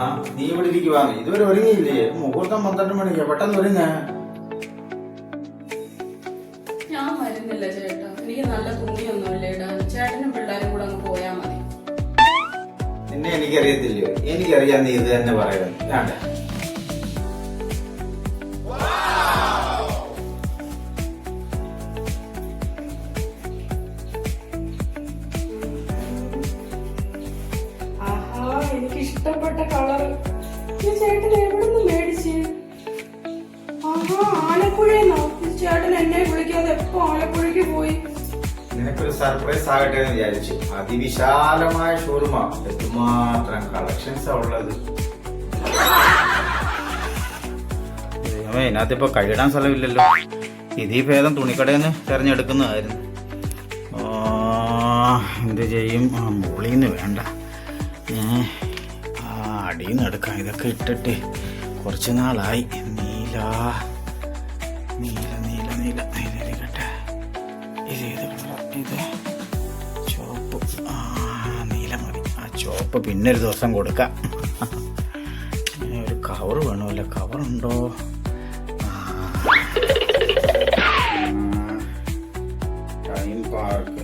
ആ നീ ഇവിടെ ഇരിക്കുവാന്ന് ഇതുവരെ ഒരുങ്ങിയില്ലേ? മുഹൂർത്തം 12 മണിക്ക്, പെട്ടെന്ന് ഒരുങ്ങ. ഞാൻ വരുന്നില്ല ചേട്ടാ, എനിക്ക് നല്ല തുണിയൊന്നുമില്ല ഇടാൻ. ചേട്ടനും പിള്ളേരും കൂടെ അങ്ങ് പോയാ മതി. നിന്നെ എനിക്കറിയത്തില്ലയോ? എനിക്കറിയാം നീ ഇത് തന്നെ പറയുന്നത്. വേണ്ട. എനിക്ക് ഇഷ്ടപ്പെട്ട കളറ് ചേട്ടൻ എവിടെ നിന്ന് മേടിച്ച്? ആലപ്പുഴന്നോ? ചേട്ടൻ എന്നെ വിളിക്കാതെ എപ്പോ ആലപ്പുഴക്ക് പോയി? നിനക്കൊരു സർപ്രൈസ് ആകട്ടെ എന്ന് വിചാരിച്ചു. അതിവിശാലമായ ഷോറൂമാണ്, എന്തുമാത്രം കളക്ഷൻസാ ഉള്ളത്. ഇതിനകത്തിപ്പോ കഴിയിടാൻ സ്ഥലമില്ലല്ലോ. ഇതീ ഭേദം തുണിക്കടയിൽ നിന്ന് തിരഞ്ഞെടുക്കുന്നതായിരുന്നു. എന്ത് ചെയ്യും? മുകളിന്ന് വേണ്ട, അടിയിൽ നിന്ന് എടുക്കാം. ഇതൊക്കെ ഇട്ടിട്ട് കുറച്ച് നാളായി. നീല നീല നീല നീല നീല ഇരിക്കട്ടെ. ഇത് ഏത് കളറാ? ഇത് ചുവപ്പ്. നീല മതി. ആ ചുവപ്പ് പിന്നെ ഒരു ദിവസം കൊടുക്കാം. ഒരു കവർ വേണമല്ലോ. കവറുണ്ടോ? Time park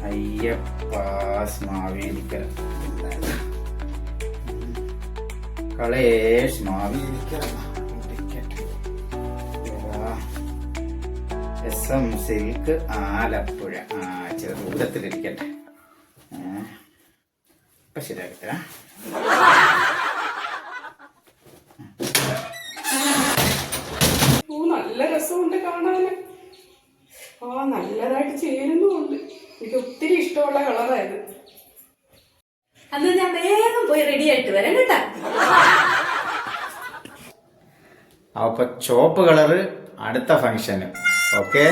Ayyappas Mavelikara, Kalesh Mavelikara, SM silk Alappuzha. ചെറു ദൂരത്തിലിരിക്കട്ടെ. ഇപ്പൊ ശരിയാക്കട്ടെ. നല്ല രസമുണ്ട് കാണാന്. നല്ലതായിട്ട് ചേരുന്നുമുണ്ട്. എനിക്ക് ഒത്തിരി ഇഷ്ടമുള്ള കളറായത്. അന്ന് ഞാൻ വേഗം പോയി റെഡി ആയിട്ട് വരാം കേട്ടാ. അപ്പൊ ചുവപ്പ് കളറ് അടുത്ത ഫംഗ്ഷന്. ഓക്കെ.